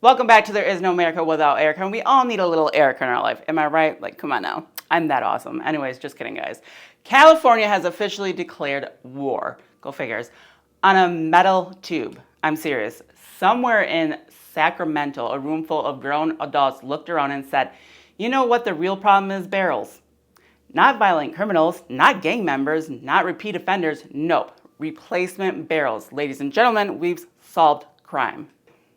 Welcome back to There Is No America Without Erica, and we all need a little Erica in our life. Am I right? Like, come on now. I'm that awesome. Anyways, just kidding, guys. California has officially declared war, go figures, on a metal tube. I'm serious. Somewhere in Sacramento, a room full of grown adults looked around and said, you know what the real problem is, barrels? Not violent criminals, not gang members, not repeat offenders. Nope. Replacement barrels. Ladies and gentlemen, we've solved crime.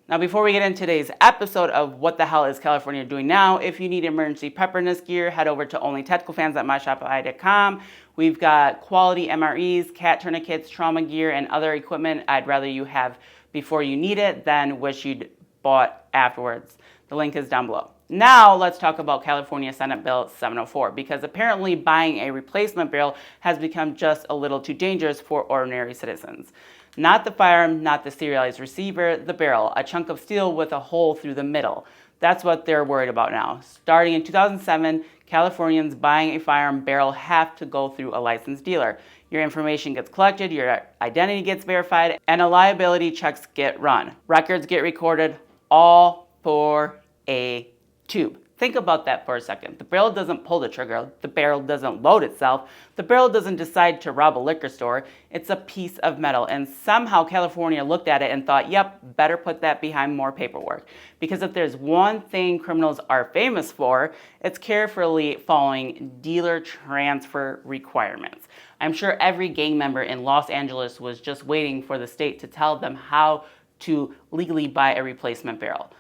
Now, before we get into today's episode of what the hell is California doing now, if you need emergency preparedness gear, head over to onlytechnicalfans.myshopify.com. We've got quality MREs, cat tourniquets, trauma gear, and other equipment I'd rather you have before you need it than wish you'd bought afterwards. The link is down below. Now, let's talk about California Senate Bill 704, because apparently buying a replacement barrel has become just a little too dangerous for ordinary citizens. Not the firearm, not the serialized receiver, the barrel, a chunk of steel with a hole through the middle. That's what they're worried about now. Starting in 2007, Californians buying a firearm barrel have to go through a licensed dealer. Your information gets collected, your identity gets verified, and a liability checks get run. Records get recorded, all for a tube. Think about that for a second. The barrel doesn't pull the trigger. The barrel doesn't load itself. The barrel doesn't decide to rob a liquor store. It's a piece of metal. And somehow California looked at it and thought, yep, better put that behind more paperwork. Because if there's one thing criminals are famous for, it's carefully following dealer transfer requirements. I'm sure every gang member in Los Angeles was just waiting for the state to tell them how to legally buy a replacement barrel.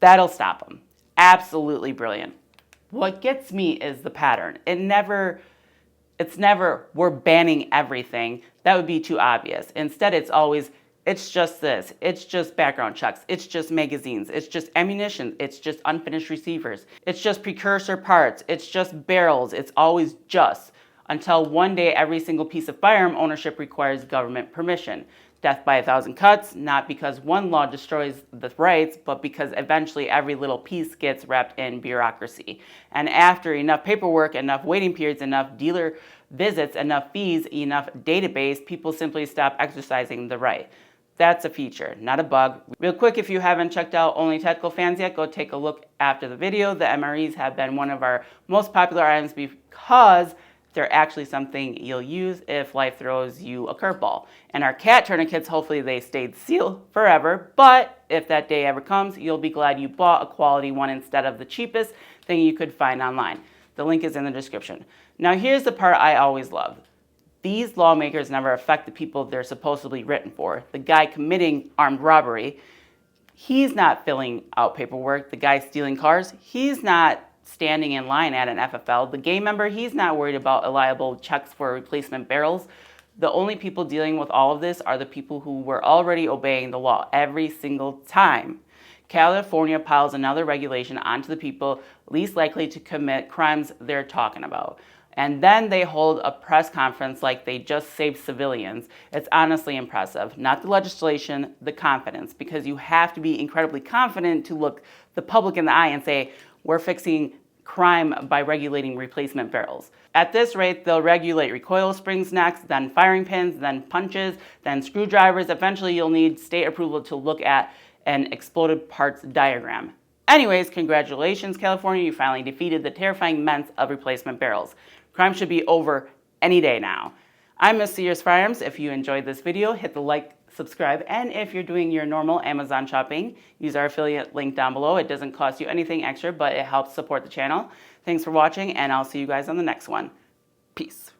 That'll stop them. Absolutely brilliant. What gets me is the pattern. It's never, we're banning everything. That would be too obvious. Instead, it's always, it's just this. It's just background checks. It's just magazines. It's just ammunition. It's just unfinished receivers. It's just precursor parts. It's just barrels. It's always just. Until one day, every single piece of firearm ownership requires government permission. Death by 1,000 cuts, not because one law destroys the rights, but because eventually every little piece gets wrapped in bureaucracy. And after enough paperwork, enough waiting periods, enough dealer visits, enough fees, enough database, people simply stop exercising the right. That's a feature, not a bug. Real quick, if you haven't checked out Only Technical Fans yet, go take a look after the video. The MREs have been one of our most popular items because they're actually something you'll use if life throws you a curveball. And our cat tourniquets, hopefully they stayed sealed forever, but if that day ever comes, you'll be glad you bought a quality one instead of the cheapest thing you could find online. The link is in the description. Now here's the part I always love. These lawmakers never affect the people they're supposedly written for. The guy committing armed robbery, he's not filling out paperwork. The guy stealing cars, he's not standing in line at an FFL. The gang member, he's not worried about reliable checks for replacement barrels. The only people dealing with all of this are the people who were already obeying the law every single time. California piles another regulation onto the people least likely to commit crimes they're talking about. And then they hold a press conference like they just saved civilians. It's honestly impressive. Not the legislation, the confidence, because you have to be incredibly confident to look the public in the eye and say, we're fixing crime by regulating replacement barrels. At this rate, they'll regulate recoil springs next, then firing pins, then punches, then screwdrivers. Eventually, you'll need state approval to look at an exploded parts diagram. Anyways, congratulations, California. You finally defeated the terrifying menace of replacement barrels. Crime should be over any day now. I'm Miss Sears Firearms. If you enjoyed this video, hit the like, subscribe, and if you're doing your normal Amazon shopping, use our affiliate link down below. It doesn't cost you anything extra, but it helps support the channel. Thanks for watching, and I'll see you guys on the next one. Peace.